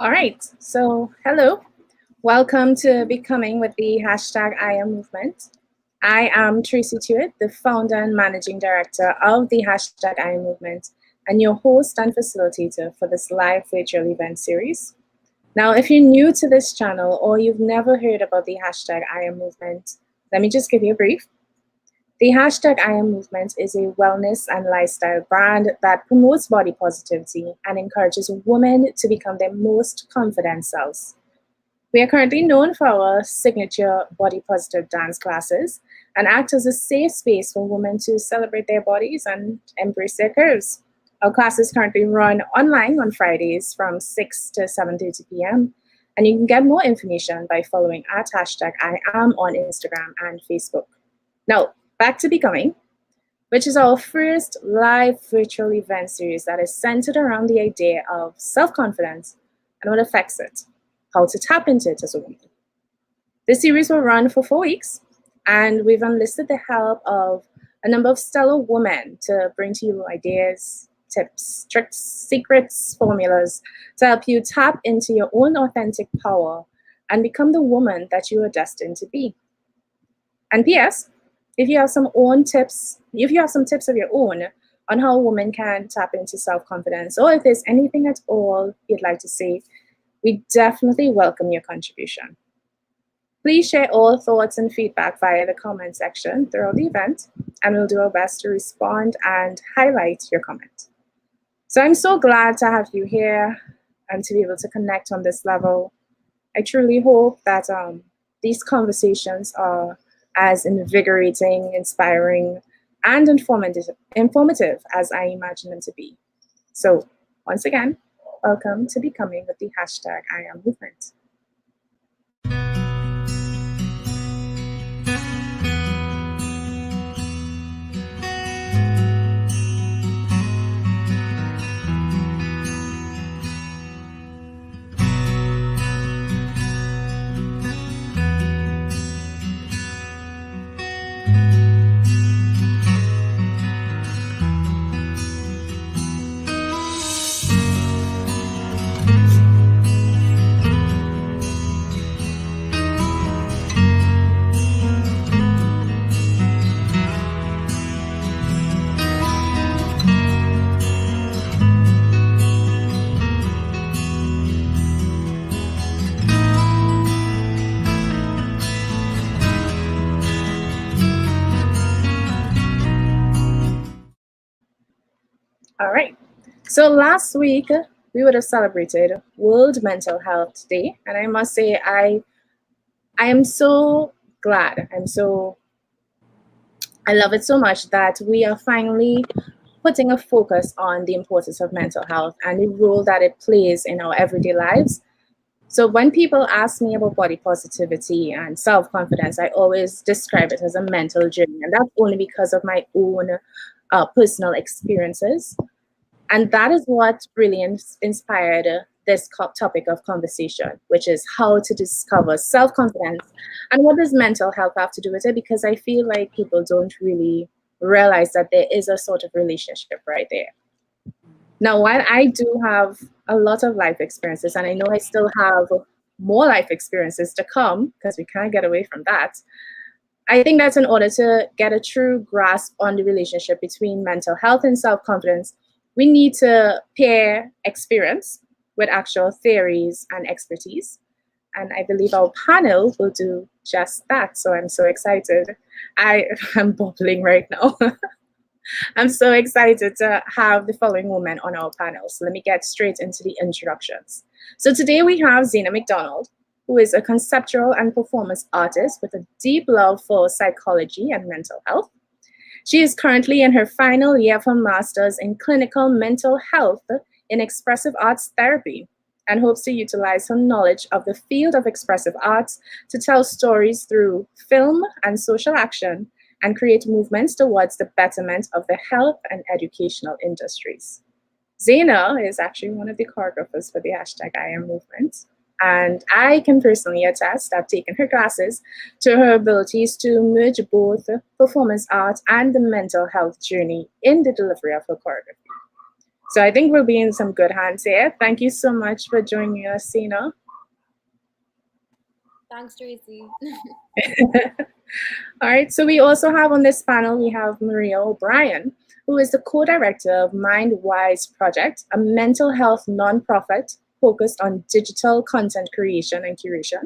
All right, so hello. Welcome to Becoming with the hashtag I Am Movement. I am Tracy Tewitt, the founder and managing director of the hashtag I Am Movement, and your host and facilitator for this live virtual event series. Now, if you're new to this channel or you've never heard about the hashtag I Am Movement, let me just give you a brief. The hashtag I Am Movement is a wellness and lifestyle brand that promotes body positivity and encourages women to become their most confident selves. We are currently known for our signature body positive dance classes and act as a safe space for women to celebrate their bodies and embrace their curves. Our classes currently run online on Fridays from 6 to 7:30 p.m. And you can get more information by following at hashtag I am on Instagram and Facebook. Now, back to Becoming, which is our first live virtual event series that is centered around the idea of self-confidence and what affects it, how to tap into it as a woman. This series will run for 4 weeks, and we've enlisted the help of a number of stellar women to bring to you ideas, tips, tricks, secrets, formulas to help you tap into your own authentic power and become the woman that you are destined to be. And P.S., if you have some tips of your own on how a woman can tap into self-confidence, or if there's anything at all you'd like to say, we definitely welcome your contribution. Please share all thoughts and feedback via the comment section throughout the event, and we'll do our best to respond and highlight your comment. So I'm so glad to have you here and to be able to connect on this level. I truly hope that these conversations are as invigorating, inspiring, and informative as I imagine them to be. So once again, welcome to Becoming with the hashtag I Am Movement. All right. So last week we would have celebrated World Mental Health Day, and I must say I am so glad. I love it so much that we are finally putting a focus on the importance of mental health and the role that it plays in our everyday lives. So when people ask me about body positivity and self-confidence, I always describe it as a mental journey, and that's only because of my own personal experiences. And that is what really inspired this topic of conversation, which is how to discover self-confidence and what does mental health have to do with it, because I feel like people don't really realize that there is a sort of relationship right there. Now, while I do have a lot of life experiences, and I know I still have more life experiences to come, because we can't get away from that, I think that in order to get a true grasp on the relationship between mental health and self-confidence, we need to pair experience with actual theories and expertise. And I believe our panel will do just that. So I'm so excited. I am bubbling right now. I'm so excited to have the following women on our panel. So let me get straight into the introductions. So today we have Zena McDonald, who is a conceptual and performance artist with a deep love for psychology and mental health. She is currently in her final year of her master's in clinical mental health in expressive arts therapy and hopes to utilize her knowledge of the field of expressive arts to tell stories through film and social action and create movements towards the betterment of the health and educational industries. Zena is actually one of the choreographers for the hashtag I Am Movement. And I can personally attest, I've taken her classes, to her abilities to merge both performance art and the mental health journey in the delivery of her choreography. So I think we'll be in some good hands here. Thank you so much for joining us, Sina. Thanks, Tracy. All right, so we also have on this panel, we have Maria O'Brien, who is the co-director of MindWise Project, a mental health nonprofit focused on digital content creation and curation.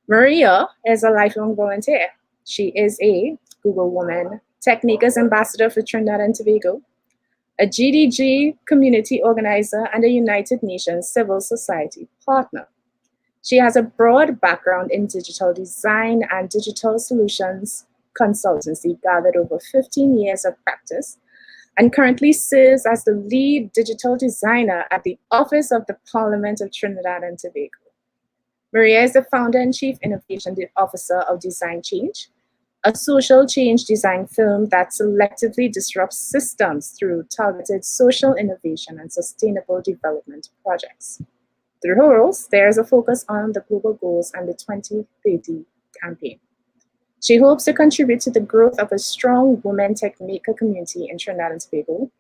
Maria is a lifelong volunteer. She is a Google Woman Techniques Ambassador for Trinidad and Tobago, a GDG community organizer, and a United Nations civil society partner. She has a broad background in digital design and digital solutions consultancy, gathered over 15 years of practice, and currently serves as the lead digital designer at the Office of the Parliament of Trinidad and Tobago. Maria is the founder and chief innovation officer of Design Change, a social change design firm that selectively disrupts systems through targeted social innovation and sustainable development projects. Through her roles, there is a focus on the global goals and the 2030 campaign. She hopes to contribute to the growth of a strong women tech maker community in Trinidad and Tobago,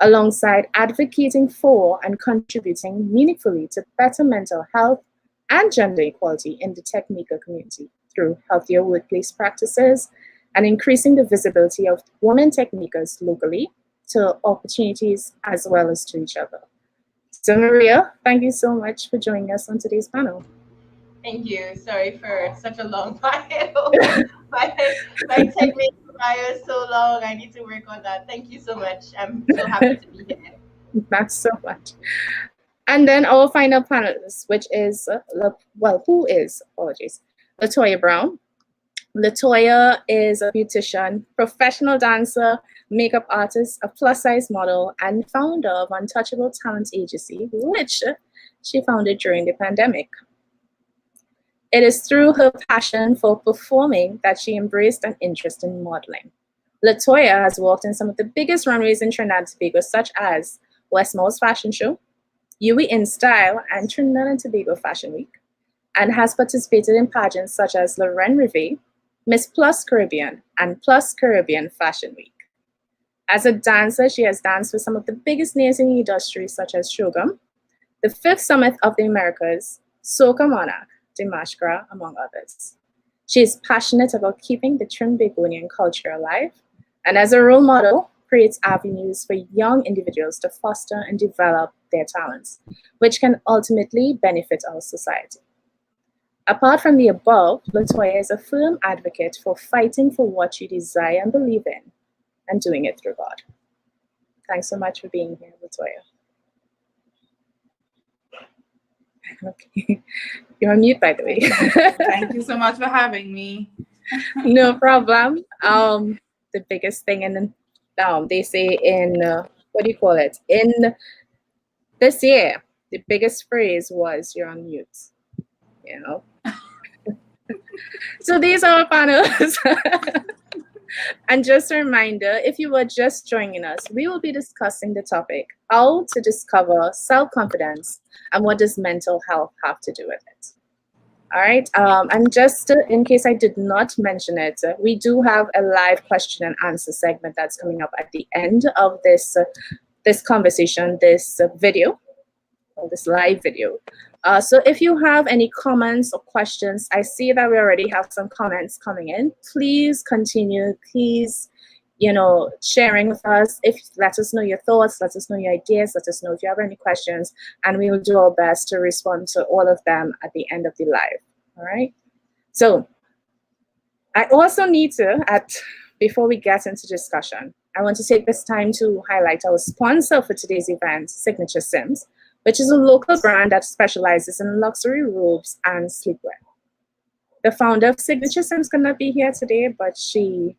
alongside advocating for and contributing meaningfully to better mental health and gender equality in the tech maker community through healthier workplace practices and increasing the visibility of women tech makers locally to opportunities as well as to each other. So Maria, thank you so much for joining us on today's panel. Thank you. Sorry for such a long bio. my technique bio is so long. I need to work on that. Thank you so much. I'm so happy to be here. Thanks so much. And then our final panelist, which is, Latoya Brown. Latoya is a beautician, professional dancer, makeup artist, a plus-size model, and founder of Untouchable Talent Agency, which she founded during the pandemic. It is through her passion for performing that she embraced an interest in modeling. Latoya has worked in some of the biggest runways in Trinidad and Tobago, such as Westmore's Fashion Show, UE in Style, and Trinidad and Tobago Fashion Week, and has participated in pageants such as Lorraine Rivet, Miss Plus Caribbean, and Plus Caribbean Fashion Week. As a dancer, she has danced with some of the biggest names in the industry, such as Shogum, the 5th Summit of the Americas, Soca Monarch, Dimashkra, among others. She is passionate about keeping the Trinbagonian culture alive, and as a role model, creates avenues for young individuals to foster and develop their talents, which can ultimately benefit our society. Apart from the above, Latoya is a firm advocate for fighting for what you desire and believe in, and doing it through God. Thanks so much for being here, Latoya. Okay, you're on mute, by the way. Thank you so much for having me. No problem. The biggest thing in they say in what do you call it? In this year, the biggest phrase was "you're on mute." You know. So these are our panels. And just a reminder, if you were just joining us, we will be discussing the topic, how to discover self-confidence and what does mental health have to do with it. All right, and just in case I did not mention it, we do have a live question and answer segment that's coming up at the end of this conversation, this video, or this live video. So if you have any comments or questions, I see that we already have some comments coming in. Please continue, please, sharing with us. Let us know your thoughts, let us know your ideas, let us know if you have any questions, and we will do our best to respond to all of them at the end of the live. All right. So I also need to, before we get into discussion, I want to take this time to highlight our sponsor for today's event, Signature Sims, which is a local brand that specializes in luxury robes and sleepwear. The founder of Signature Sims could not be here today, but she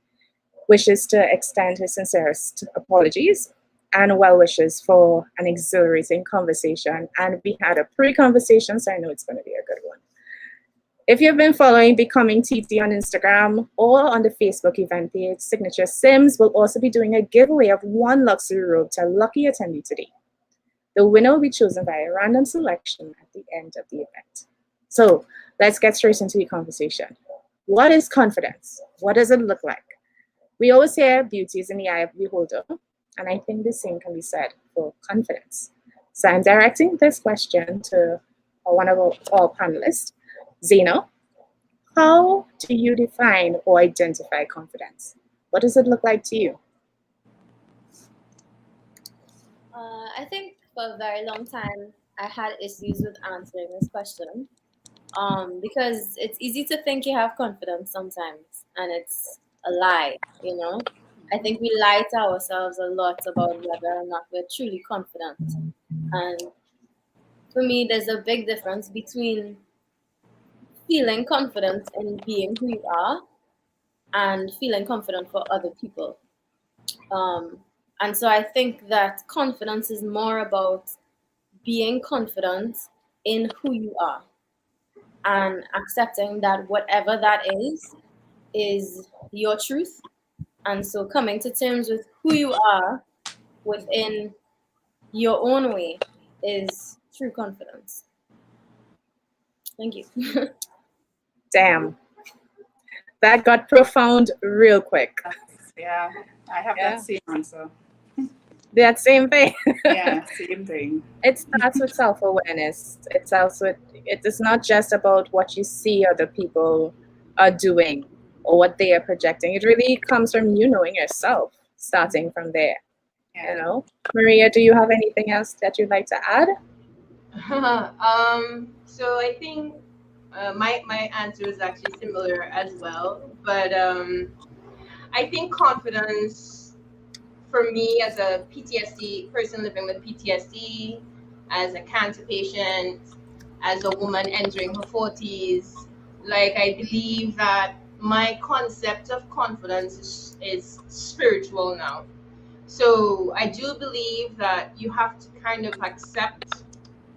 wishes to extend her sincerest apologies and well wishes for an exhilarating conversation. And we had a pre-conversation, so I know it's going to be a good one. If you've been following Becoming TT on Instagram or on the Facebook event page, Signature Sims will also be doing a giveaway of one luxury robe to a lucky attendee today. The winner will be chosen by a random selection at the end of the event. So let's get straight into the conversation. What is confidence? What does it look like? We always hear beauty is in the eye of the beholder, And I think the same can be said for confidence. So I'm directing this question to one of our panelists, Zeno. How do you define or identify confidence? What does it look like to you? I think for a very long time I had issues with answering this question. Because it's easy to think you have confidence sometimes, and it's a lie, you know. I think we lie to ourselves a lot about whether or not we're truly confident. And for me, there's a big difference between feeling confident in being who you are and feeling confident for other people. Um, and so I think that confidence is more about being confident in who you are and accepting that whatever that is your truth. And so coming to terms with who you are within your own way is true confidence. Thank you. Damn, that got profound real quick. Yeah, I have Yeah. that same answer. That same thing. Yeah, same thing. It starts with self-awareness. It is not just about what you see other people are doing or what they are projecting. It really comes from you knowing yourself, starting from there. You Yeah. know, Maria, do you have anything else that you'd like to add? So I think my answer is actually similar as well, but I think confidence for me as a PTSD person living with PTSD, as a cancer patient, as a woman entering her 40s, like I believe that my concept of confidence is spiritual now. So I do believe that you have to kind of accept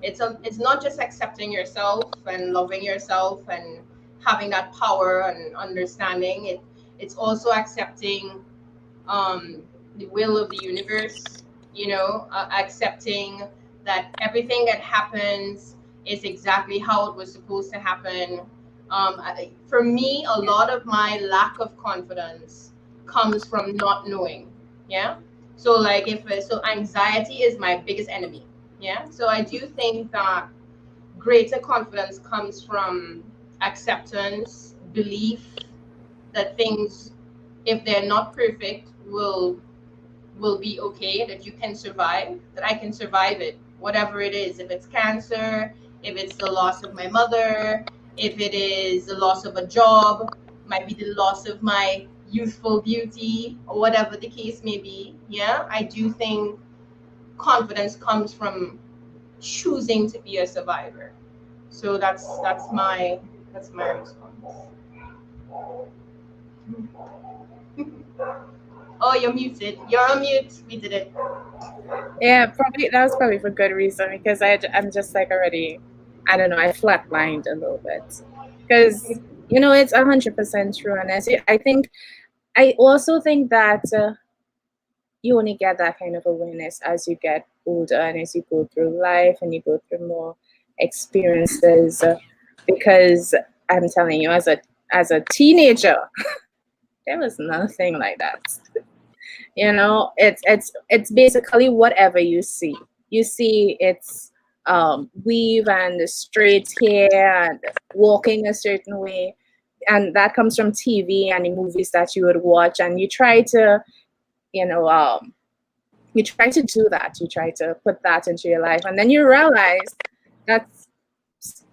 it's not just accepting yourself and loving yourself and having that power and understanding it. It's also accepting the will of the universe, accepting that everything that happens is exactly how it was supposed to happen. For me, a lot of my lack of confidence comes from not knowing. Yeah. So like so anxiety is my biggest enemy. Yeah. So I do think that greater confidence comes from acceptance, belief that things, if they're not perfect, will be okay, that you can survive, that I can survive it, whatever it is. If it's cancer, if it's the loss of my mother, if it is the loss of a job, might be the loss of my youthful beauty, or whatever the case may be. Yeah, I do think confidence comes from choosing to be a survivor. So that's my response. Oh, you're muted. You're on mute. We did it. Yeah, probably that was probably for good reason because I'm just like already, I don't know, I flatlined a little bit because it's 100% true, and I think I also think that you only get that kind of awareness as you get older and as you go through life and you go through more experiences, because I'm telling you, as a teenager, there was nothing like that. It's basically whatever you see. You see it's weave and straight hair and walking a certain way, and that comes from TV and the movies that you would watch, and you try to you know you try to do that, you try to put that into your life, and then you realize that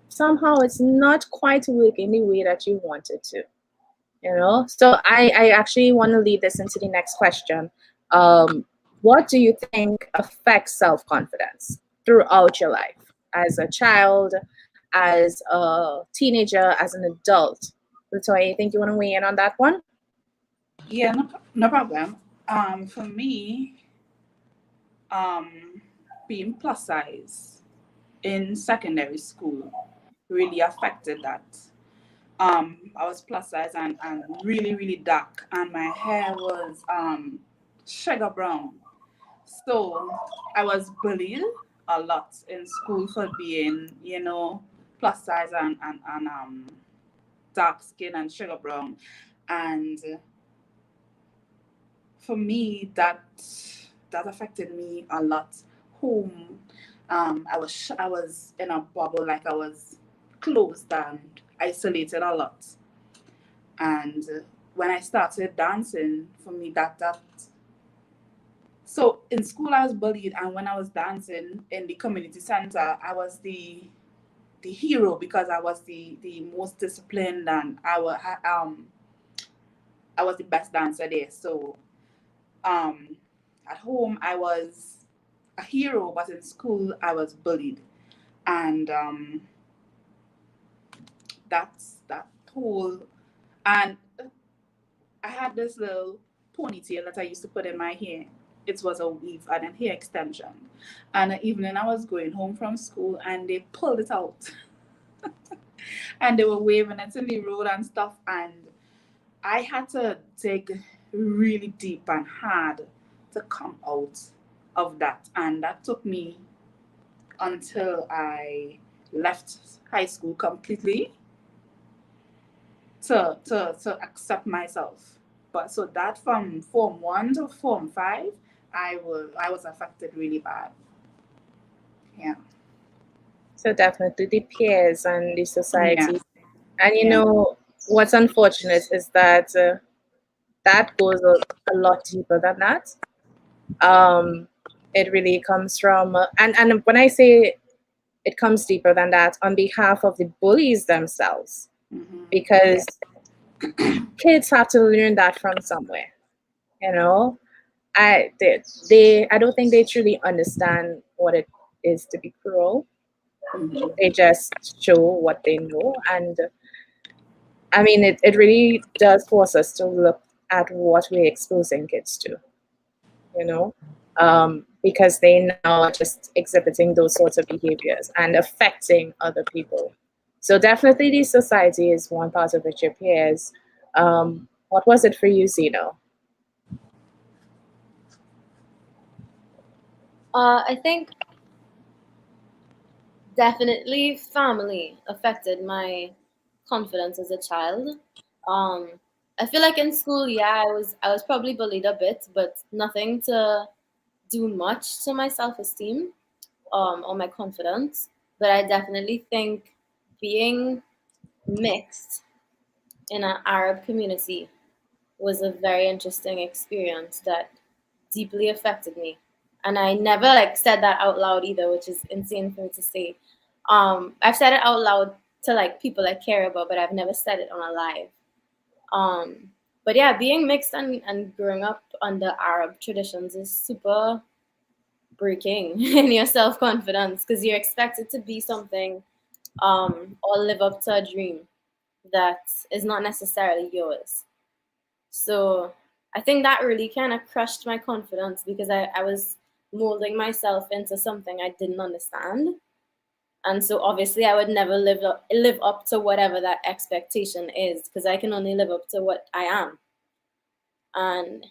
somehow it's not quite working the way that you want it to. So I actually want to lead this into the next question. What do you think affects self-confidence throughout your life, as a child, as a teenager, as an adult? Latoya, you think you want to weigh in on that one? Yeah, no problem. For me, being plus size in secondary school really affected that. I was plus size and really, really dark, and my hair was sugar brown. So I was bullied a lot in school for being, plus size and dark skin and sugar brown. And for me, that affected me a lot. Home, I was in a bubble, like I was closed and isolated a lot. And when I started dancing, for me that so in school I was bullied, and when I was dancing in the community center, I was the hero because I was the most disciplined, and I was the best dancer there. So um at home I was a hero, but in school I was bullied. And that's that whole. And I had this little ponytail that I used to put in my hair. It was a weave and a hair extension. And an evening I was going home from school and they pulled it out. And they were waving it in the road and stuff. And I had to dig really deep and hard to come out of that. And that took me until I left high school completely to accept myself. But so that from Form 1 to Form 5, I was affected really bad. Yeah. So definitely the peers and the society. Yeah. And you Yeah. know, what's unfortunate is that that goes a lot deeper than that. It really comes from, and when I say it comes deeper than that, on behalf of the bullies themselves, Mhm. because kids have to learn that from somewhere. You know, I don't think they truly understand what it is to be cruel. Mhm. They just show what they know, and I mean, it really does force us to look at what we're exposing kids to, you know, because they now are just exhibiting those sorts of behaviors and affecting other people. So definitely, the society is one part of it. Your peers. What was it for you, Zeno? I think definitely family affected my confidence as a child. Um, I feel like in school, yeah, I was probably bullied a bit, but nothing to do much to my self-esteem or my confidence. But I definitely think being mixed in an Arab community was a very interesting experience that deeply affected me. And I never like said that out loud either, which is insane for me to say. I've said it out loud to like people I care about, but I've never said it on a live. Um, but yeah, being mixed and growing up under Arab traditions is super breaking in your self confidence because you're expected to be something or live up to a dream that is not necessarily yours. So I think that really kind of crushed my confidence because I was molding myself into something I didn't understand. And so obviously I would never live up to whatever that expectation is because I can only live up to what I am. And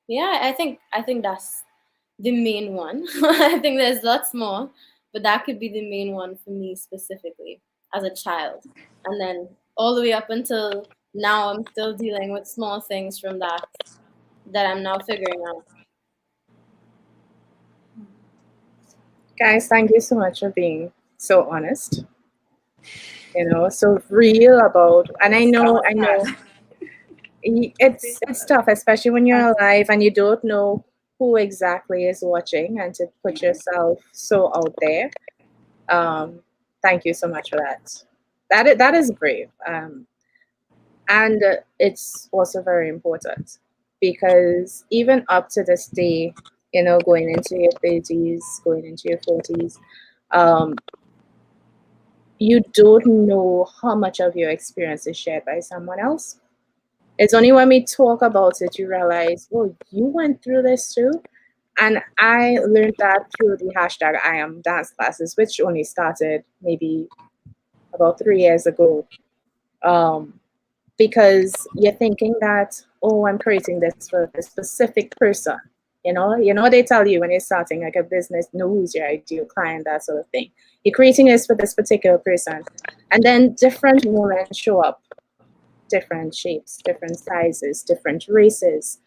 yeah, I think that's the main one. I think there's lots more, but that could be the main one for me specifically as a child. And then all the way up until now I'm still dealing with small things from that I'm now figuring out. Guys, thank you so much for being so honest, so real about, and I know it's tough, especially when you're alive and you don't know who exactly is watching, and to put yourself so out there. Thank you so much for that. That is brave, and it's also very important because even up to this day, going into your 30s, going into your 40s, um, you don't know how much of your experience is shared by someone else. It's only when we talk about it you realize, oh, you went through this too. And I learned that through the hashtag I am dance classes, which only started maybe about 3 years ago. Because you're thinking that, oh, I'm creating this for a specific person. What they tell you when you're starting like a business, know who's your ideal client, that sort of thing. You're creating this for this particular person. And then different women show up, different shapes, different sizes, different races,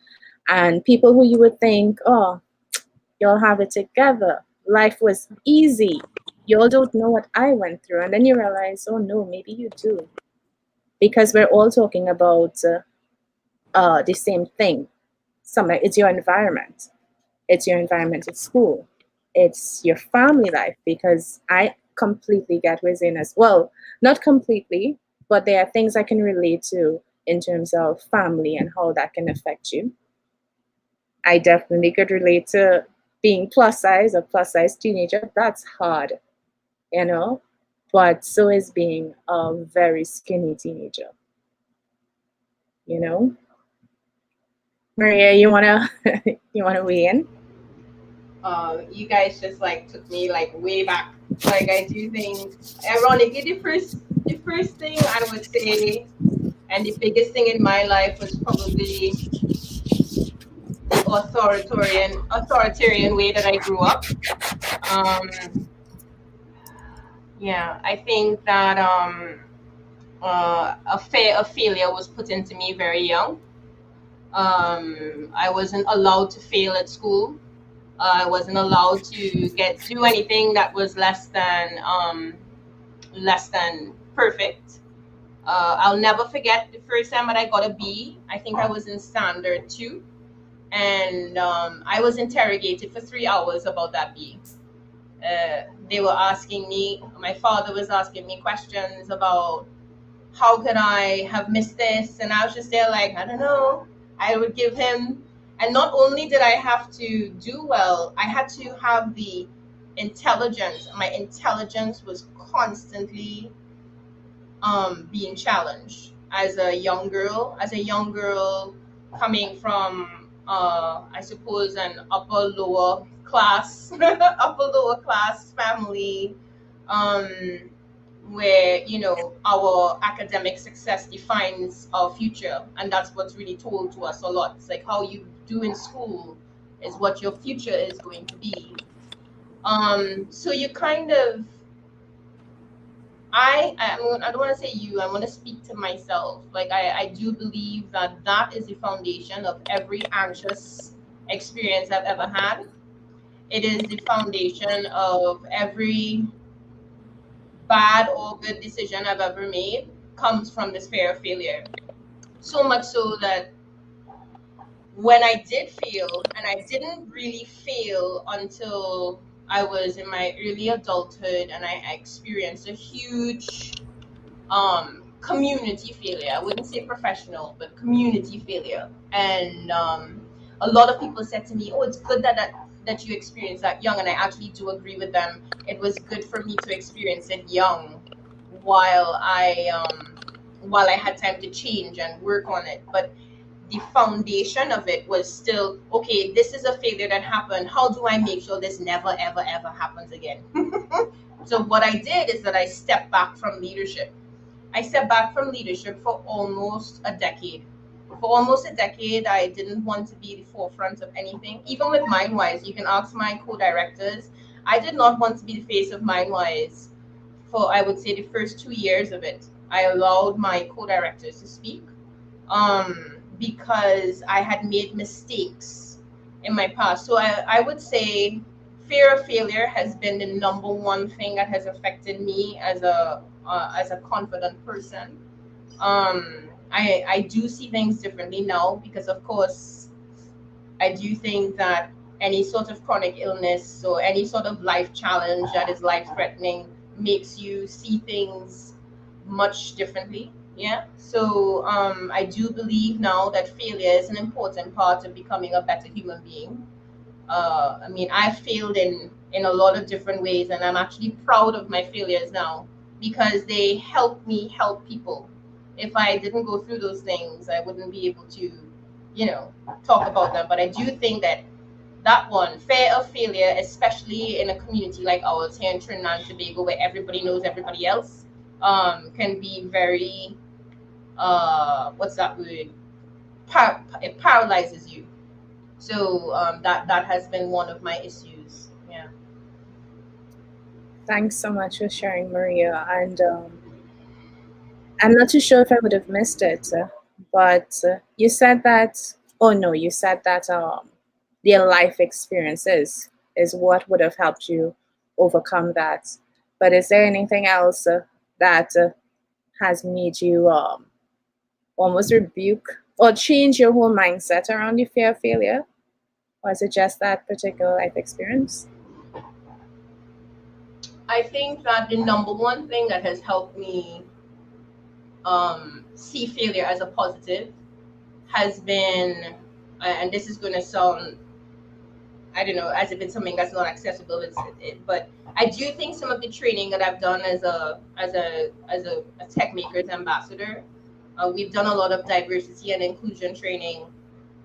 and people who you would think, oh, Y'all have it together. Life was easy. Y'all don't know what I went through. And then you realize, oh no, maybe you do. Because we're all talking about the same thing. It's your environment. It's your environment at school. It's your family life, because I completely get where Zaina's, well, not completely, but there are things I can relate to in terms of family and how that can affect you. I definitely could relate to being plus size, a plus size teenager. That's hard, you know, but so is being a very skinny teenager, you know. Maria, you wanna you wanna weigh in? You guys just like took me like way back. Like I do think, ironically, the first thing I would say, and the biggest thing in my life was probably the authoritarian way that I grew up. Um, yeah, I think that a failure was put into me very young. I wasn't allowed to fail at school. I wasn't allowed to do anything that was less than perfect. I'll never forget the first time that I got a B. I think I was in standard 2, and I was interrogated for 3 hours about that B. They were asking me, my father was asking me questions about how could I have missed this, and I was just there like, I don't know. I would give him, and not only did I have to do well, I had to have the intelligence. My intelligence was constantly being challenged as a young girl. Coming from I suppose an upper lower class family, where our academic success defines our future, and that's what's really told to us a lot. It's like how you do in school is what your future is going to be. So you kind of, I don't want to say you, I want to speak to myself. Like I do believe that is the foundation of every anxious experience I've ever had. It is the foundation of every bad or good decision I've ever made, comes from this fear of failure. So much so that when I did fail, and I didn't really fail until I was in my early adulthood, and I experienced a huge community failure. I wouldn't say professional, but community failure. And a lot of people said to me, "Oh, it's good that you experienced that young," and I actually do agree with them. It was good for me to experience it young, while I had time to change and work on it. But the foundation of it was still, okay, this is a failure that happened. How do I make sure this never, ever, ever happens again? So what I did is that I stepped back from leadership. I stepped back from leadership for almost a decade. For almost a decade, I didn't want to be the forefront of anything. Even with MindWise, you can ask my co-directors. I did not want to be the face of MindWise for, I would say, the first 2 years of it. I allowed my co-directors to speak, because I had made mistakes in my past. So I would say fear of failure has been the number one thing that has affected me as a confident person. I do see things differently now, because of course I do think that any sort of chronic illness or any sort of life challenge that is life threatening makes you see things much differently. Yeah. So I do believe now that failure is an important part of becoming a better human being. I mean, I failed in a lot of different ways, and I'm actually proud of my failures now, because they help me help people. If I didn't go through those things, I wouldn't be able to, talk about them. But I do think that one, fear of failure, especially in a community like ours here in Trinidad and Tobago, where everybody knows everybody else, can be very, what's that word? It paralyzes you. So that has been one of my issues. Yeah. Thanks so much for sharing, Maria. And I'm not too sure if I would have missed it, but you said that. Oh no, you said that their life experiences is what would have helped you overcome that. But is there anything else that has made you almost rebuke or change your whole mindset around your fear of failure? Or is it just that particular life experience? I think that the number one thing that has helped me see failure as a positive has been, and this is going to sound, I don't know, as if it's something that's not accessible. But I do think some of the training that I've done as a Tech Makers ambassador, we've done a lot of diversity and inclusion training,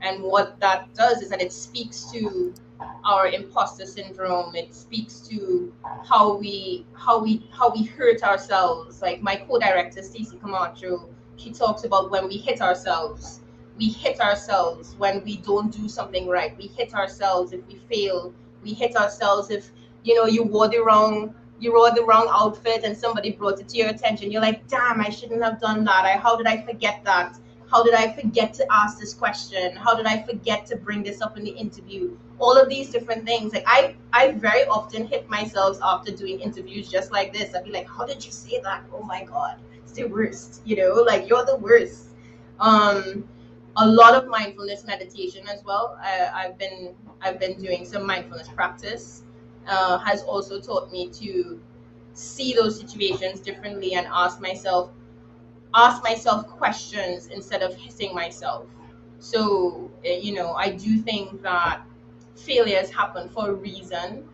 and what that does is that it speaks to our imposter syndrome. It speaks to how we hurt ourselves. Like my co-director Stacey Camacho, she talks about when we hit ourselves. We hit ourselves when we don't do something right. We hit ourselves if we fail. We hit ourselves if you wore the wrong outfit and somebody brought it to your attention. You're like, damn, I shouldn't have done that. How did I forget that? How did I forget to ask this question? How did I forget to bring this up in the interview? All of these different things. Like I very often hit myself after doing interviews just like this. I'd be like, how did you say that? Oh my God, it's the worst. Like you're the worst. A lot of mindfulness meditation as well. I've been doing some mindfulness practice. Has also taught me to see those situations differently and ask myself questions instead of hitting myself. So I do think that failures happen for a reason.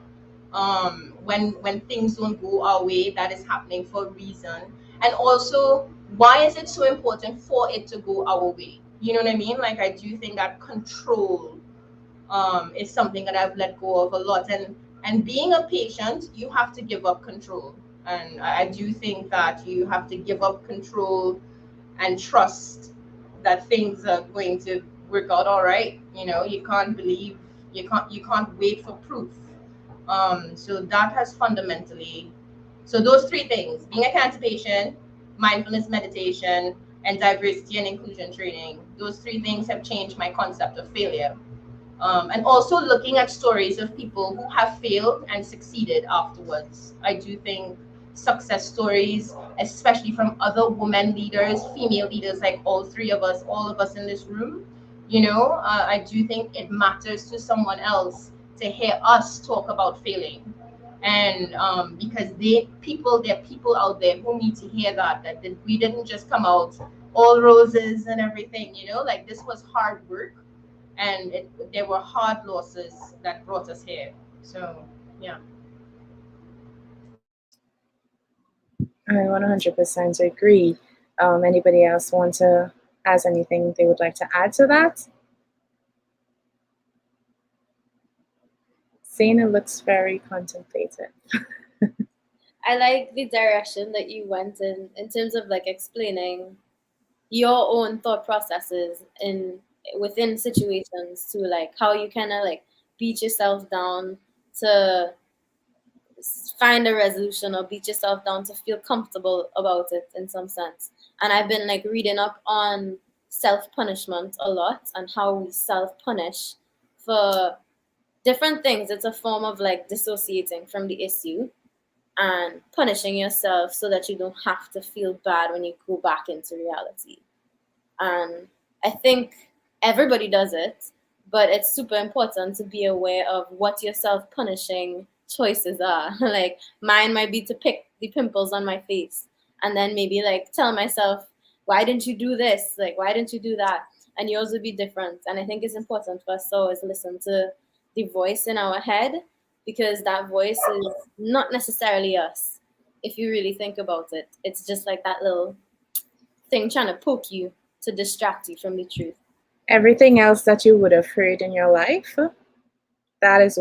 When things don't go our way, that is happening for a reason. And also, why is it so important for it to go our way? You know what I mean? Like I do think that control is something that I've let go of a lot. And being a patient, you have to give up control. And I do think that you have to give up control and trust that things are going to work out all right. You can't wait for proof. So that has fundamentally, so those three things: being a cancer patient, mindfulness meditation, and diversity and inclusion training. Those three things have changed my concept of failure. And also looking at stories of people who have failed and succeeded afterwards. I do think success stories, especially from other women leaders, female leaders, like all of us in this room, I do think it matters to someone else to hear us talk about failing. And because there are people out there who need to hear that we didn't just come out all roses and everything, like this was hard work, and there were hard losses that brought us here. So yeah. I 100% agree. Anybody else want to ask anything they would like to add to that? Sana looks very contemplative. I like the direction that you went in terms of like explaining your own thought processes within situations, to like how you kind of like beat yourself down to find a resolution, or beat yourself down to feel comfortable about it in some sense. And I've been like reading up on self-punishment a lot and how we self-punish for different things. It's a form of like dissociating from the issue and punishing yourself so that you don't have to feel bad when you go back into reality. And I think everybody does it, but it's super important to be aware of what your self-punishing choices are. Like mine might be to pick the pimples on my face and then maybe like tell myself, why didn't you do this? Like, why didn't you do that? And yours would be different. And I think it's important for us to always listen to the voice in our head, because that voice is not necessarily us. If you really think about it, it's just like that little thing trying to poke you to distract you from the truth. Everything else that you would have heard in your life, that is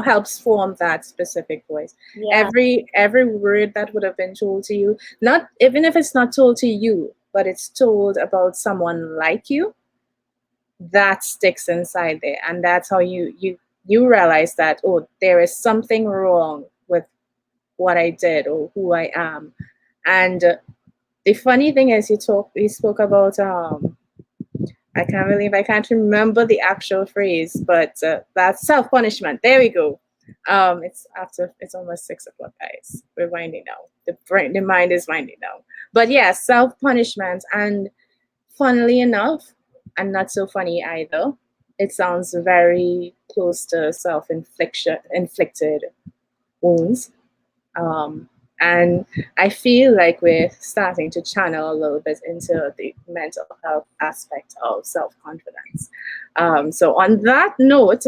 helps form that specific voice. Yeah. Every word that would have been told to you, not even if it's not told to you, but it's told about someone like you, that sticks inside there. And that's how you realize that, oh, there is something wrong with what I did or who I am. And the funny thing is, you spoke about I can't believe I can't remember the actual phrase, but that's self-punishment. There we go. It's almost 6 o'clock, guys. We're winding down. The mind is winding down. But yeah, self-punishment, and funnily enough, and not so funny either, it sounds very close to inflicted wounds. And I feel like we're starting to channel a little bit into the mental health aspect of self confidence. So on that note,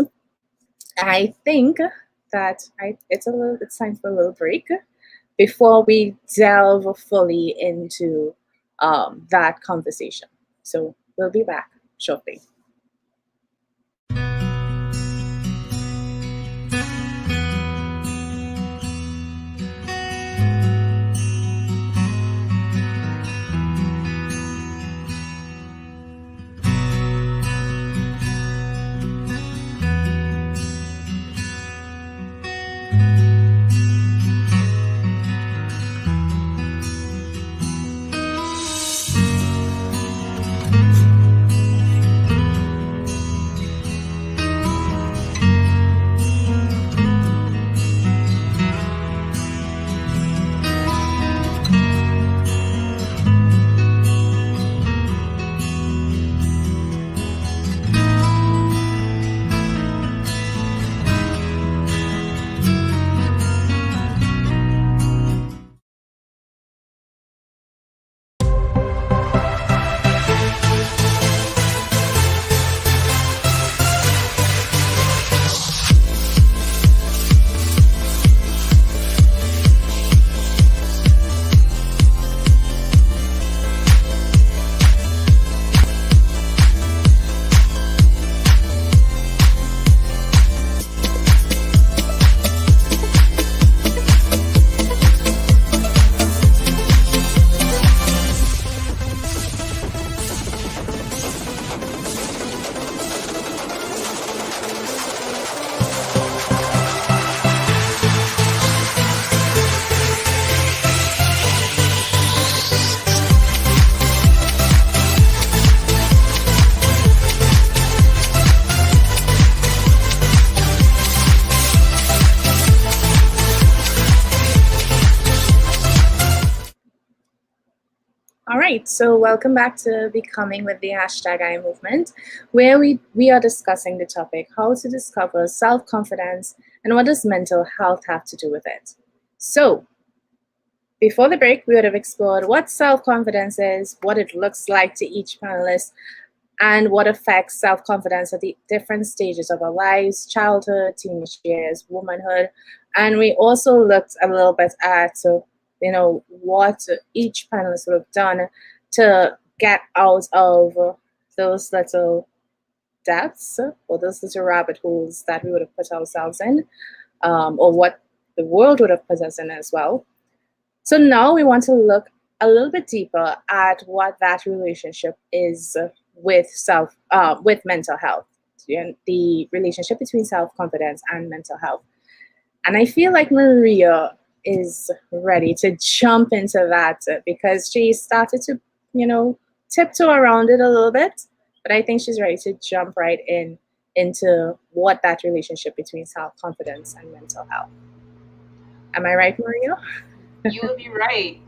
I think that it's time for a little break before we delve fully into that conversation. So we'll be back shortly. All right, so welcome back to Becoming with the hashtag I Movement, where we are discussing the topic how to discover self-confidence and what does mental health have to do with it. So before the break, we would have explored what self-confidence is, what it looks like to each panelist, and what affects self-confidence at the different stages of our lives: childhood, teenage years, womanhood. And we also looked a little bit at what each panelist would have done to get out of those little depths or those little rabbit holes that we would have put ourselves in, or what the world would have put us in as well. So now we want to look a little bit deeper at what that relationship is with mental health, and the relationship between self-confidence and mental health. And I feel like Maria is ready to jump into that because she started to, tiptoe around it a little bit, but I think she's ready to jump right into what that relationship between self-confidence and mental health. Am I right, Maria? You would be right.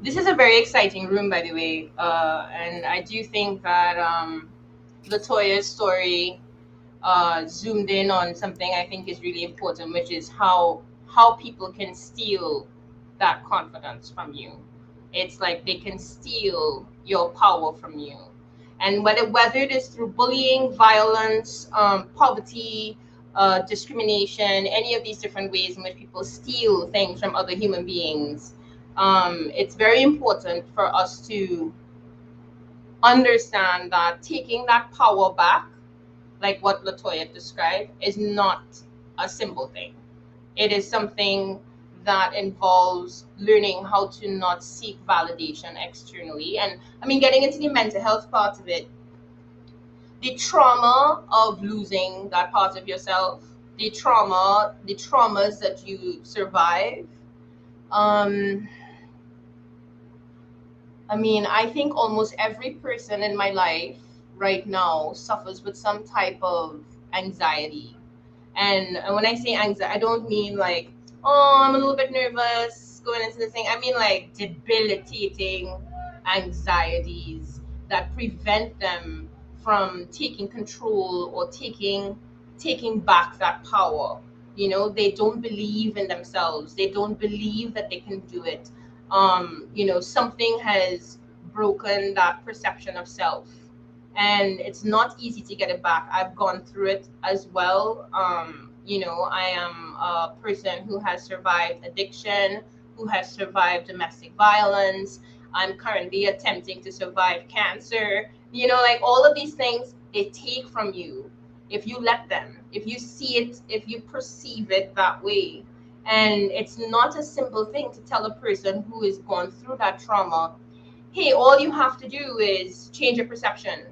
This is a very exciting room, by the way, and I do think that Latoya's story zoomed in on something I think is really important, which is how people can steal that confidence from you. It's like they can steal your power from you, and whether it is through bullying, violence, poverty, discrimination, any of these different ways in which people steal things from other human beings, it's very important for us to understand that taking that power back, like what Latoya described, is not a simple thing. It is something that involves learning how to not seek validation externally. And I mean, getting into the mental health part of it, the trauma of losing that part of yourself, the traumas that you survive. I mean, I think almost every person in my life right now suffers with some type of anxiety. And when I say anxiety, I don't mean like, oh, I'm a little bit nervous going into this thing. I mean like debilitating anxieties that prevent them from taking control or taking back that power. You know, they don't believe in themselves. They don't believe that they can do it. You know, something has broken that perception of self, and it's not easy to get it back. I've gone through it as well. You know, I am a person who has survived addiction, who has survived domestic violence. I'm currently attempting to survive cancer. You know, like all of these things, they take from you if you let them, if you see it, if you perceive it that way. And it's not a simple thing to tell a person who has gone through that trauma, hey, all you have to do is change your perception.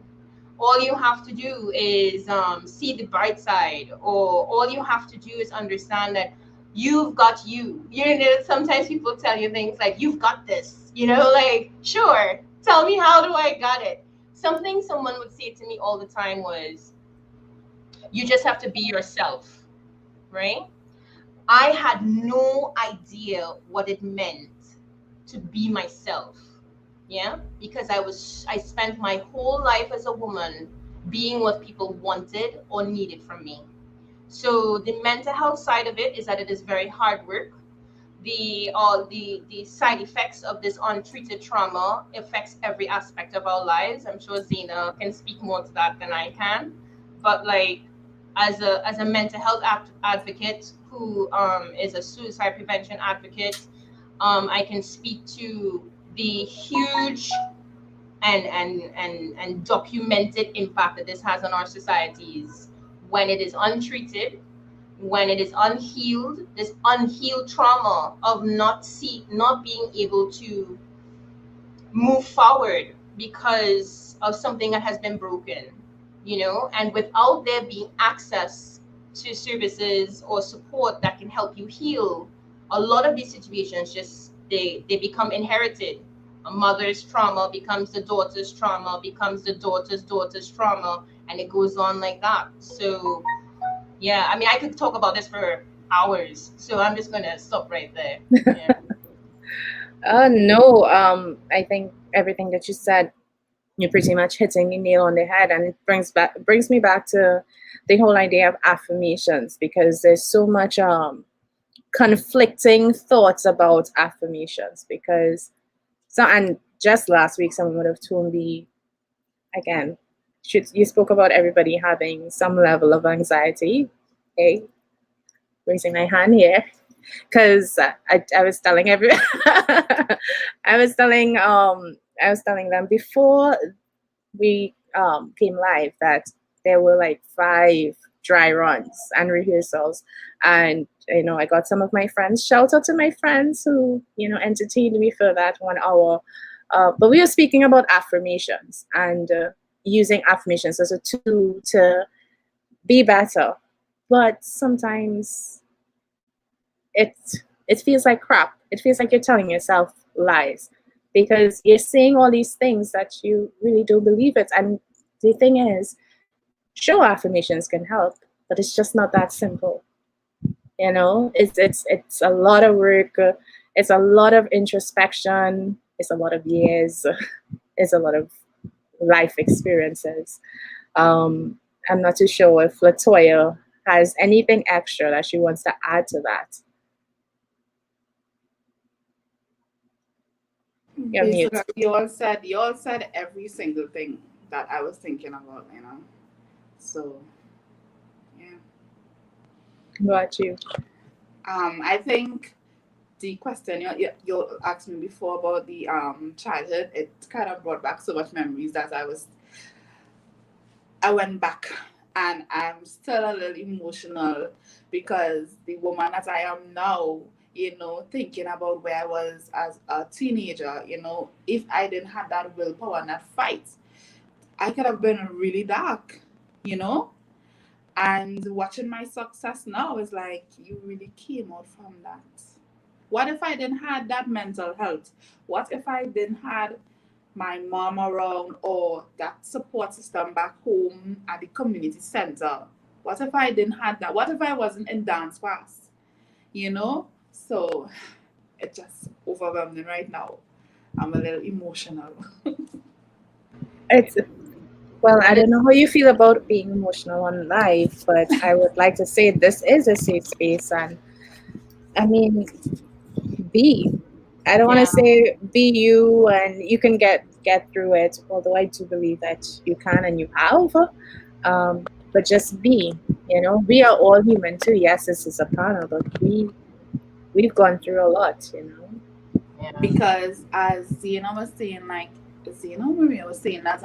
All you have to do is see the bright side, or all you have to do is understand that you've got you. You know, sometimes people tell you things like, you've got this, you know, like, sure, tell me, how do I got it? Something someone would say to me all the time was, you just have to be yourself, right? I had no idea what it meant to be myself. Yeah, because I spent my whole life as a woman being what people wanted or needed from me. So the mental health side of it is that it is very hard work. The side effects of this untreated trauma affects every aspect of our lives. I'm sure Zena can speak more to that than I can. But like, as a mental health advocate who is a suicide prevention advocate, I can speak to the huge and documented impact that this has on our societies when it is untreated, when it is unhealed. This unhealed trauma of not being able to move forward because of something that has been broken, you know, and without there being access to services or support that can help you heal, a lot of these situations just they become inherited. A mother's trauma becomes the daughter's trauma, becomes the daughter's trauma, and it goes on like that. So yeah, I mean, I could talk about this for hours, so I'm just gonna stop right there. Yeah. No, I think everything that you said, you're pretty much hitting the nail on the head, and it brings me back to the whole idea of affirmations, because there's so much conflicting thoughts about affirmations. Because and just last week someone would have told me, again, you spoke about everybody having some level of anxiety. Okay, raising my hand here, because I was telling I was telling them before we came live that there were like 5 dry runs and rehearsals, and you know, I got some of my friends, shout out to my friends who, you know, entertained me for that 1 hour, but we were speaking about affirmations and using affirmations as a tool to be better. But sometimes it it feels like crap. It feels like you're telling yourself lies, because you're saying all these things that you really do believe it. And the thing is, sure, affirmations can help, but it's just not that simple. You know, it's a lot of work. It's a lot of introspection. It's a lot of years. It's a lot of life experiences. I'm not too sure if Latoya has anything extra that she wants to add to that. You're mute. Basically, you all said every single thing that I was thinking about, you know. So yeah. What about you? I think the question you asked me before about the childhood, it kind of brought back so much memories that I went back, and I'm still a little emotional because the woman that I am now, you know, thinking about where I was as a teenager, you know, if I didn't have that willpower and that fight, I could have been really dark, you know. And watching my success now is like, you really came out from that. What if I didn't have that mental health? What if I didn't have my mom around or that support system back home at the community center? What if I didn't have that? What if I wasn't in dance class? You know? So it just overwhelming right now. I'm a little emotional. It's well, I don't know how you feel about being emotional on live, but I would like to say this is a safe space, and I mean, be. I don't want to Yeah. say be you and you can get through it, although I do believe that you can and you have. But just be. You know, we are all human too. Yes, this is a panel, but we've gone through a lot. You know. Yeah. Because as Zena was saying, like Zena Maria was saying that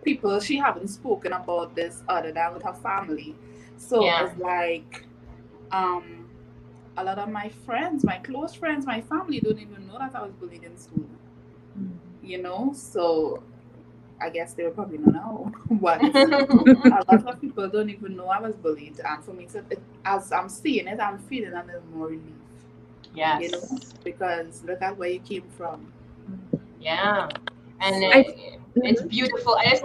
people she haven't spoken about this other than with her family. So Yeah. it's like um a lot of my friends, my close friends, my family don't even know that I was bullied in school. You know, so I guess they will probably not know. But a lot of people don't even know I was bullied, and for me to as I'm seeing it, I'm feeling a little more relief. You know, Yes. because look at where you came from. Yeah. And I. it's Mhm. beautiful. I just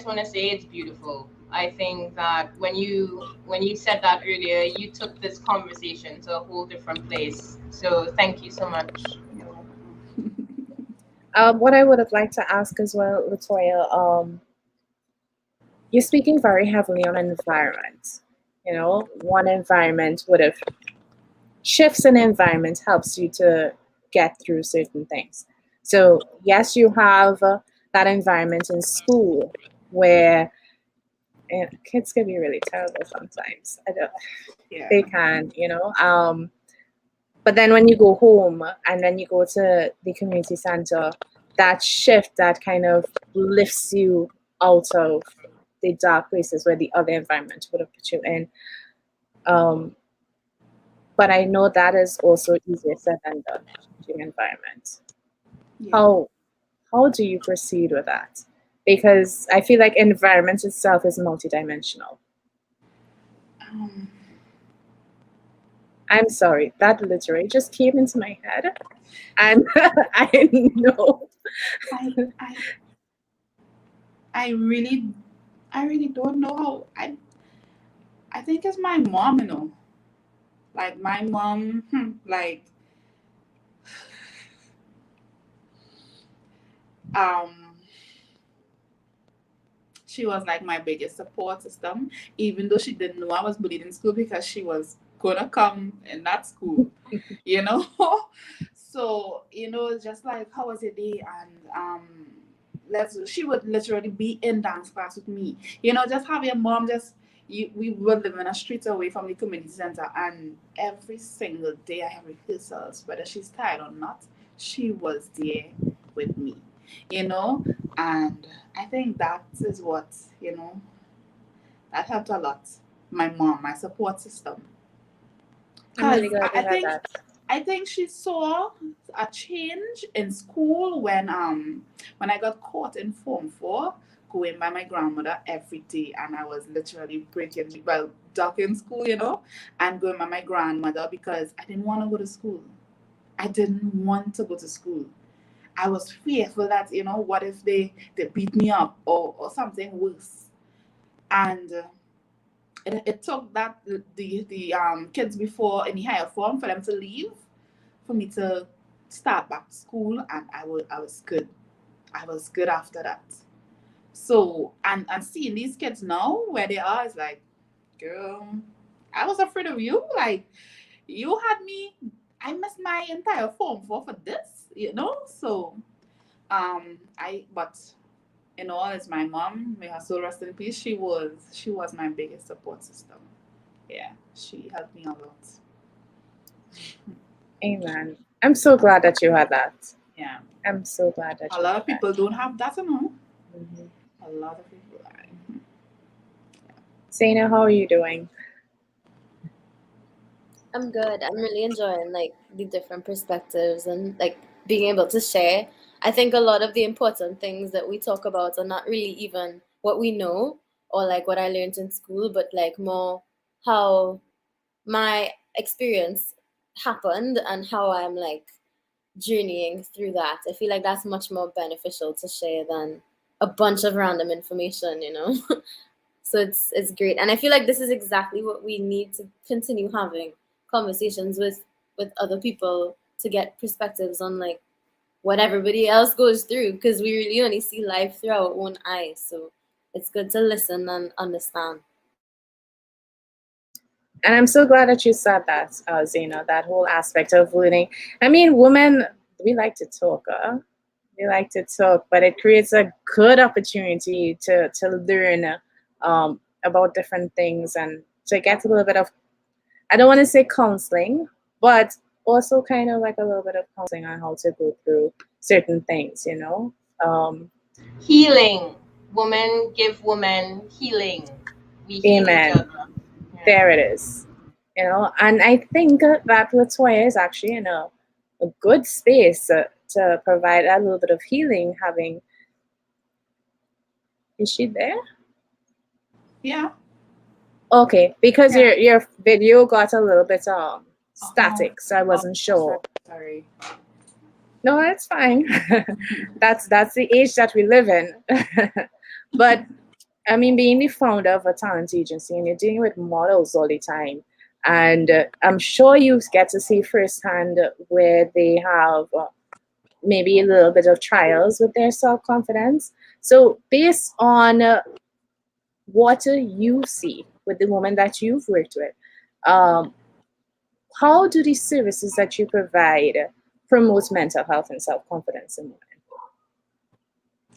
wanna say it's beautiful. I think that when you said that earlier, you took this conversation to a whole different place. So thank you so much. You're welcome. What I would have liked to ask as well, Latoya, you're speaking very heavily on environment. You know, one environment would have shifts in environment helps you to get through certain things. So yes, you have that environment in school where kids can be really terrible sometimes. I don't, Yeah. they can, you know. But then when you go home and then you go to the community center, that shift that kind of lifts you out of the dark places where the other environment would have put you in. Um, but I know that is also easier said than done, changing environment. Yeah. How do you proceed with that? Because I feel like environment itself is multidimensional. Um, I'm sorry, that literally just came into my head, and I know. I I I really I really don't know how I think it's my mom, you know. Like my mom, like um she was like my biggest support system, even though she didn't know I was bullied in school because she was gonna come in that school, you know. So, you know, it's just like how was your day? And let's she would literally be in dance class with me. You know, just have your mom just we would live in a street away from the community center, and every single day I have rehearsals, whether she's tired or not, she was there with me, you know. And I think that is what, you know, that helped a lot. My mom, my support system. I'm Cause really glad to hear that. I think she saw a change in school when I got caught in Form 4 going by my grandmother every day, and I was literally breaking well ducking school, you know, and going by my grandmother because I didn't want to go to school. I didn't want to go to school. I was fearful that, you know, what if they beat me up or something worse. And it took that the kids before any higher form for them to leave for me to start back school, and I was good. I was good after that. So and seeing these kids now where they are is like, girl, I was afraid of you. Like you had me. I missed my entire Form 4 for this, you know. So I but in all, it's my mom. May her soul rest in peace. She was my biggest support system. Yeah, she helped me a lot. Amen. I'm so glad that you had that. Yeah, I'm so glad that a you lot had of that. people don't have that, you know. Mhm. A lot of people. Sana, how are you doing? I'm good. I'm really enjoying like the different perspectives and like being able to share. I think a lot of the important things that we talk about are not really even what we know or like what I learned in school, but like more how my experience happened and how I'm like journeying through that. I feel like that's much more beneficial to share than a bunch of random information, you know. So it's great, and I feel like this is exactly what we need to continue having conversations with other people to get perspectives on like what everybody else goes through, because we really only see life through our own eyes. So it's good to listen and understand. And I'm so glad that you said that, Zena, that whole aspect of learning. I mean, women, we like to talk. We like to talk, but it creates a good opportunity to learn about different things and to get a little bit of, I don't want to say counseling, but also kind of like a little bit of counseling on how to go through certain things, you know? Healing. Women give women healing. We heal each Amen. other. Yeah. There it is. You know, and I think that Latoya is actually in a good space to provide a little bit of healing. Having, is she there? Yeah. Okay, because Yeah. your video got a little bit static, so I wasn't sure. Sorry. No, that's fine. That's the age that we live in. But I mean, being the founder of a talent agency and you're dealing with models all the time, and I'm sure you get to see firsthand where they have maybe a little bit of trials with their self-confidence. So based on what you see with the women that you've worked with, how do the services that you provide promote mental health and self-confidence in women?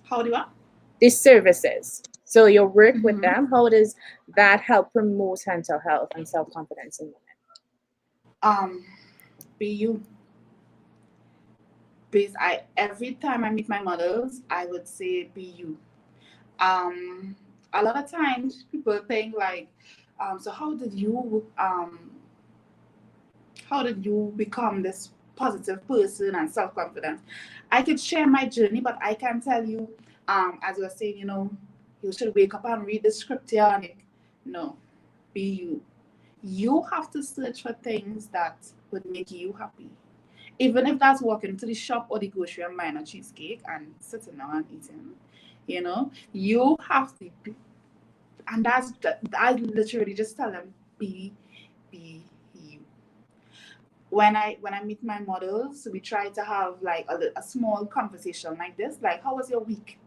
How do I? The services. So your work with them, how does that help promote mental health and self-confidence in women? Be you. Every time I meet my models, I would say be you. A lot of times people think like, so how did you become this positive person and self-confident? I could share my journey, but I can tell you, as you were saying, you should wake up and read the scripture and no, be you. You have to search for things that would make you happy. Even if that's walking to the shop or the grocery and buying a cheesecake and sitting down and eating, you have to be, and I literally just tell them, be you. When I meet my models, we try to have like a small conversation like this, like, how was your week?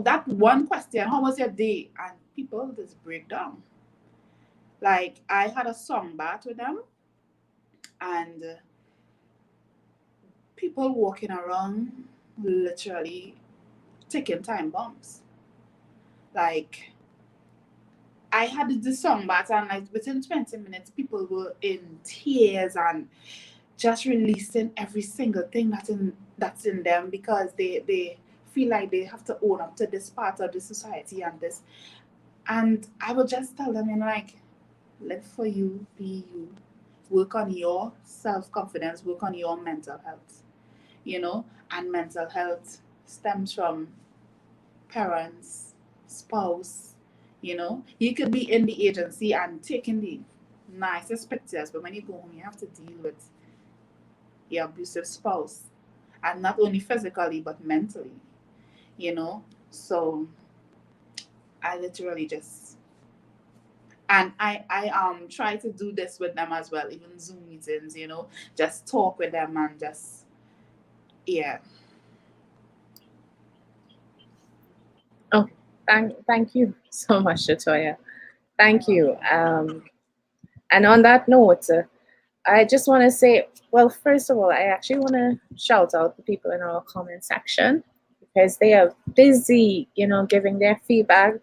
That one question, how was your day? And people just break down. Like, I had a song bat with them, and people walking around literally taking time bombs. Like, I had the song bat, and like within 20 minutes, people were in tears and just releasing every single thing that's in them, because they feel like they have to own up to this part of the society and this. And I would just tell them, like, live for you, be you, work on your self-confidence, work on your mental health, and mental health stems from parents, spouse, you could be in the agency and taking the nicest pictures, but when you go home, you have to deal with your abusive spouse, and not only physically but mentally, so I literally just, and I try to do this with them as well, even Zoom meetings, just talk with them and just, yeah. Oh, thank you so much, Latoya. Thank you. And on that note, I just want to say, well, first of all, I actually want to shout out the people in our comment section, because they are busy, giving their feedback,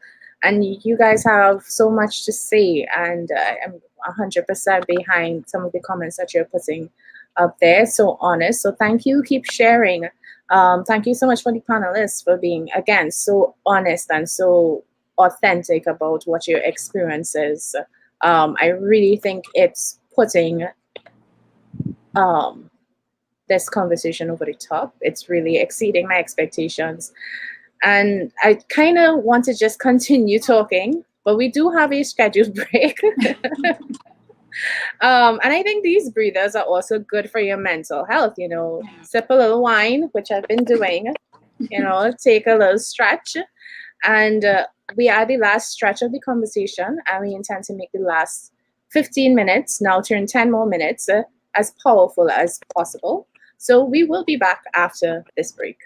and you guys have so much to say, and I'm 100% behind some of the comments that you're putting up there. So honest. So thank you. Keep sharing. Thank you so much for the panelists for being, again, so honest and so authentic about what your experience is. I really think it's putting this conversation over the top. It's really exceeding my expectations. And I kind of want to just continue talking, but we do have a scheduled break. And I think these breathers are also good for your mental health. Sip a little wine, which I've been doing, take a little stretch. And we are the last stretch of the conversation, and we intend to make the last 15 minutes, now turn 10 more minutes, as powerful as possible. So we will be back after this break.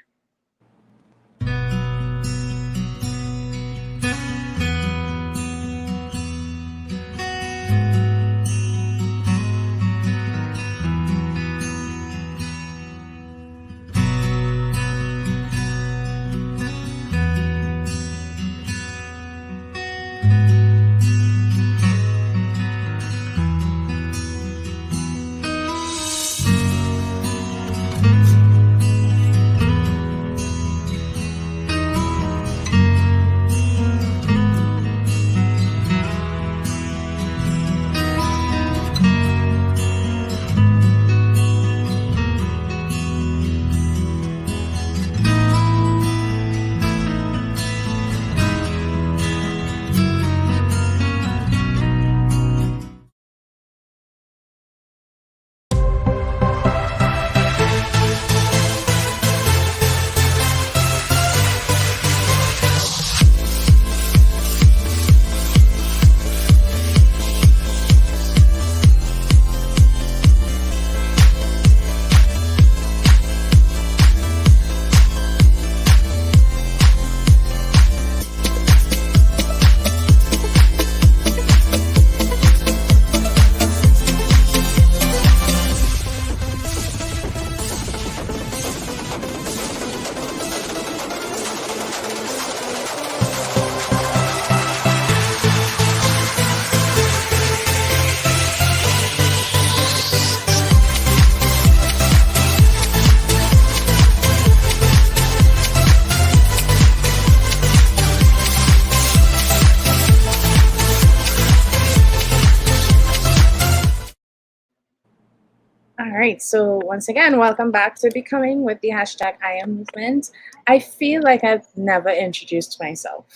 All right, so once again, welcome back to Becoming with the hashtag I Am Movement. I feel like I've never introduced myself.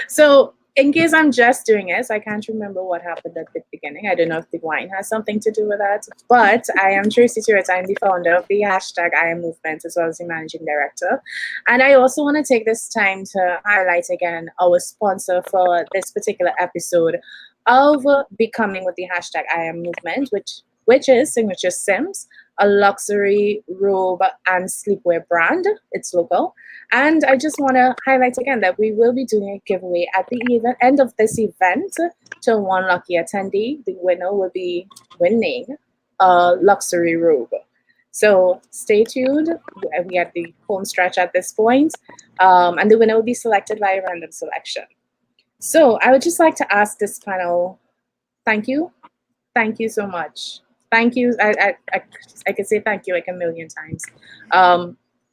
So in case I'm just doing this, I can't remember what happened at the beginning. I don't know if the wine has something to do with that, but I am Tracy Stewart. I'm the founder of the hashtag I Am Movement, as well as the managing director. And I also want to take this time to highlight again our sponsor for this particular episode of Becoming with the hashtag I Am Movement, which is Signature Sims, a luxury robe and sleepwear brand. It's local. And I just want to highlight again that we will be doing a giveaway at the end of this event to one lucky attendee. The winner will be winning a luxury robe. So stay tuned. We are at the home stretch at this point, and the winner will be selected by a random selection. So I would just like to ask this panel, thank you. Thank you so much. Thank you. I could say thank you like a million times.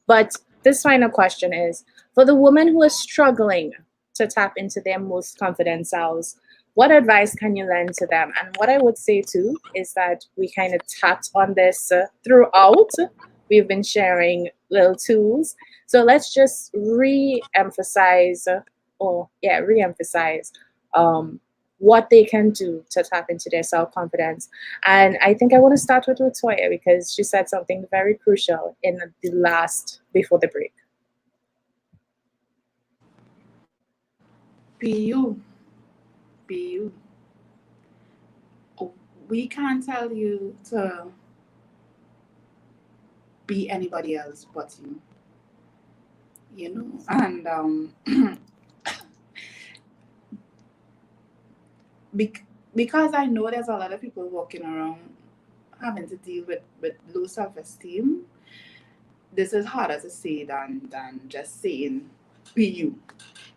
But this final question is, for the woman who is struggling to tap into their most confident selves, what advice can you lend to them? And what I would say too is that we kind of tapped on this throughout. We've been sharing little tools. So let's just re-emphasize what they can do to tap into their self-confidence. And I think I want to start with Latoya because she said something very crucial in the before the break. Be you. Be you. We can't tell you to be anybody else but you. And because I know there's a lot of people walking around having to deal with low self-esteem, this is harder to say than just saying be you.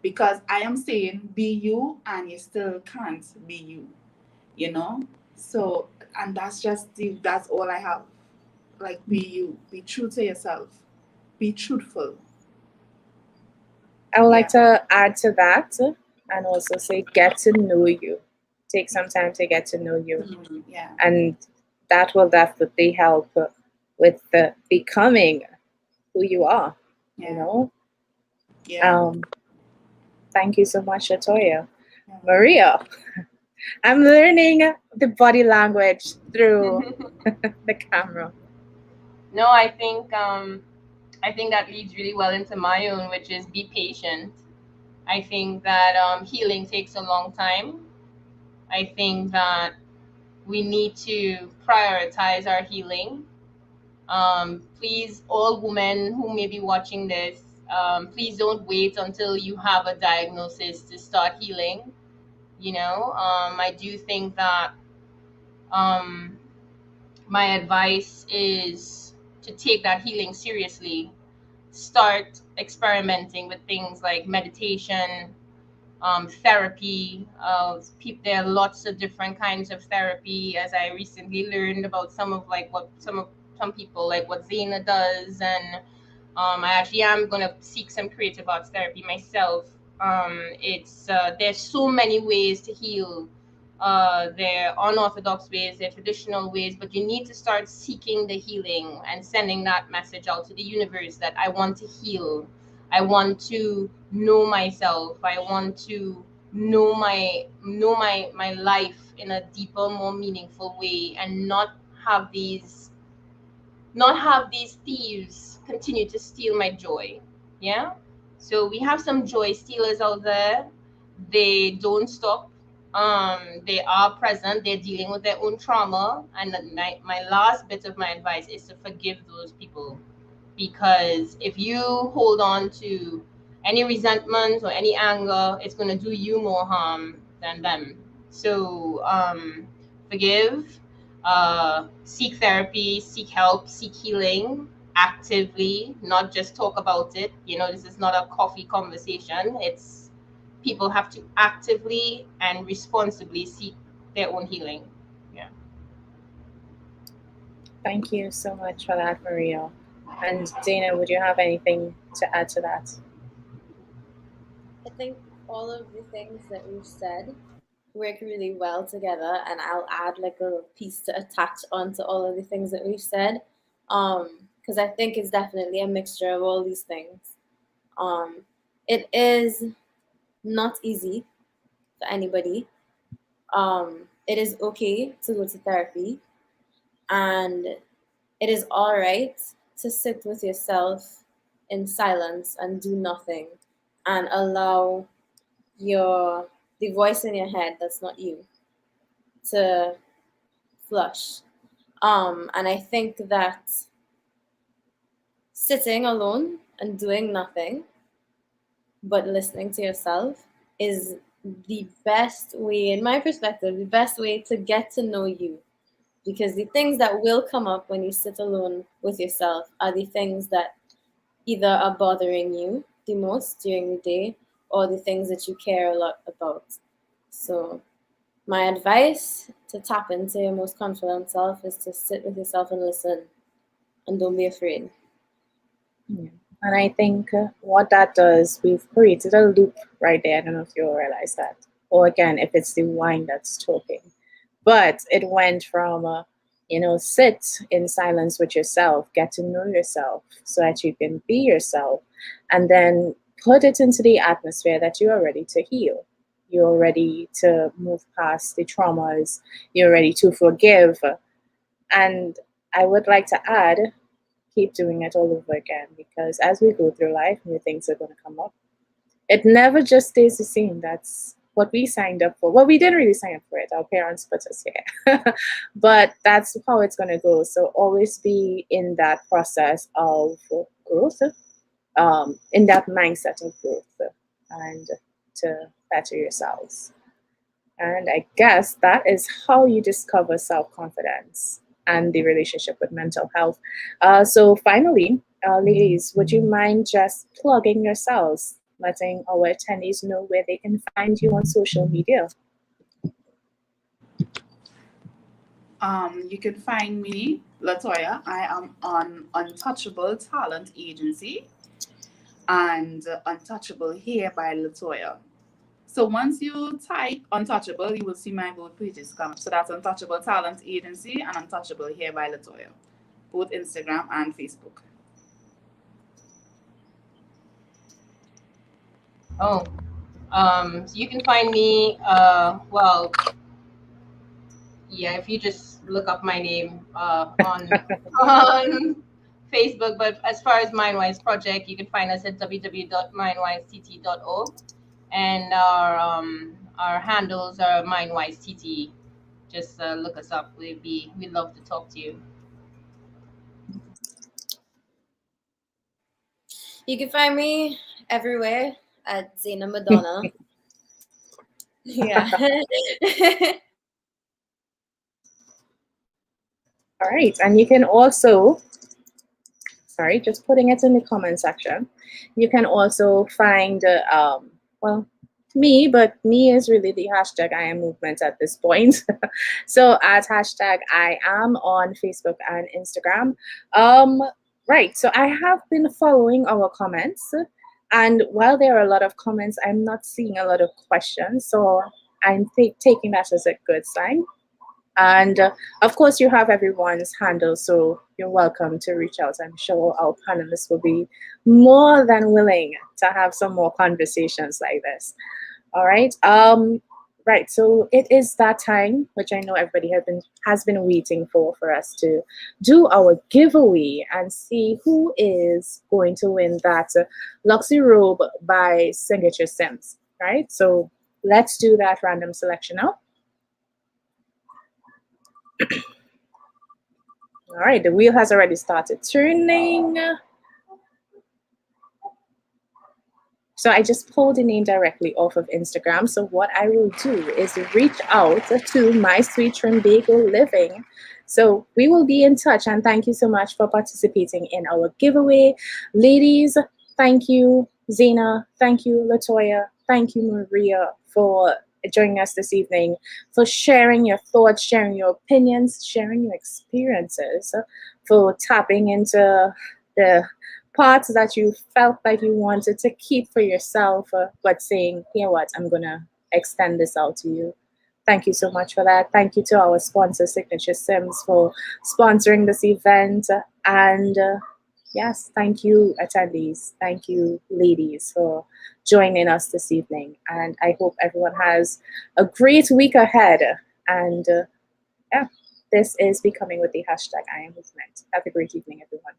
Because I am saying be you and you still can't be you, So, and that's all I have. Like, be you. Be true to yourself. Be truthful. I would like to add to that and also say get to know you. Take some time to get to know you. Mm-hmm. Yeah. And that will definitely help with the becoming who you are, Yeah. Thank you so much, Latoya. Yeah. Maria, I'm learning the body language through the camera. No, I think that leads really well into my own, which is be patient. I think that healing takes a long time. I think that we need to prioritize our healing. Please, all women who may be watching this, please don't wait until you have a diagnosis to start healing. I do think that um, my advice is to take that healing seriously. Start experimenting with things like meditation, therapy. There are lots of different kinds of therapy. As I recently learned about some of like what some people like what Zena does, and I actually am gonna seek some creative arts therapy myself. It's There's so many ways to heal. There are unorthodox ways, there are traditional ways, but you need to start seeking the healing and sending that message out to the universe that I want to heal. I want to know myself. I want to know my life in a deeper, more meaningful way, and not have these thieves continue to steal my joy. Yeah. So we have some joy stealers out there. They don't stop. They are present. They're dealing with their own trauma. And my last bit of my advice is to forgive those people, because if you hold on to any resentment or any anger, it's going to do you more harm than them. So forgive, seek therapy, seek help, seek healing actively, not just talk about it. This is not a coffee conversation. It's people have to actively and responsibly seek their own healing. Yeah. Thank you so much for that, Maria. And Dana, would you have anything to add to that? I think all of the things that we've said work really well together, and I'll add like a piece to attach onto all of the things that we've said. Because I think it's definitely a mixture of all these things. Um, it is not easy for anybody. It is okay to go to therapy, and it is all right to sit with yourself in silence and do nothing and allow the voice in your head that's not you to flush. And I think that sitting alone and doing nothing but listening to yourself is the best way, in my perspective, the best way to get to know you. Because the things that will come up when you sit alone with yourself are the things that either are bothering you the most during the day or the things that you care a lot about. So, my advice to tap into your most confident self is to sit with yourself and listen, and don't be afraid. Yeah. And I think what that does, we've created a loop right there. I don't know if you realize that. Or again, if it's the wine that's talking. But it went from, sit in silence with yourself, get to know yourself so that you can be yourself, and then put it into the atmosphere that you are ready to heal. You're ready to move past the traumas. You're ready to forgive. And I would like to add, keep doing it all over again, because as we go through life, new things are going to come up. It never just stays the same. That's what we signed up for. Well, we didn't really sign up for it. Our parents put us here. But that's how it's going to go. So always be in that process of growth, in that mindset of growth, and to better yourselves. And I guess that is how you discover self confidence and the relationship with mental health. So, finally, ladies, would you mind just plugging yourselves, letting our attendees know where they can find you on social media? You can find me, Latoya. I am on Untouchable Talent Agency and Untouchable Here by Latoya. So once you type Untouchable, you will see my both pages come up. So that's Untouchable Talent Agency and Untouchable Here by Latoya, both Instagram and Facebook. So you can find me, yeah, if you just look up my name on on Facebook. But as far as Mindwise Project, you can find us at www.mindwisett.org, and our handles are MindwiseTT. Just look us up. We'd love to talk to you. You can find me everywhere at Zena Madonna. Yeah. All right, and you can also, sorry, just putting it in the comment section. You can also find, well, me, but me is really the hashtag I am movement at this point. So at hashtag I am on Facebook and Instagram. Right, so I have been following our comments, and while there are a lot of comments, I'm not seeing a lot of questions. So I'm taking that as a good sign. And of course, you have everyone's handle, so you're welcome to reach out. I'm sure our panelists will be more than willing to have some more conversations like this. All right. Right. So it is that time, which I know everybody has been waiting for us to do our giveaway and see who is going to win that Luxy robe by Signature Sims. Right. So let's do that random selection now. All right, the wheel has already started turning. So I just pulled the name directly off of Instagram. So what I will do is reach out to My Sweet Trim Bagel Living. So we will be in touch, and thank you so much for participating in our giveaway. Ladies, thank you. Zena, thank you. Latoya, thank you. Maria, for joining us this evening, for sharing your thoughts, sharing your opinions, sharing your experiences, for tapping into the parts that you felt like you wanted to keep for yourself, but saying, you know what, I'm going to extend this out to you. Thank you so much for that. Thank you to our sponsor, Signature Sims, for sponsoring this event. And yes, thank you, attendees. Thank you, ladies, for joining us this evening. And I hope everyone has a great week ahead. And yeah, this is Becoming with the hashtag I Am Movement. Have a great evening, everyone.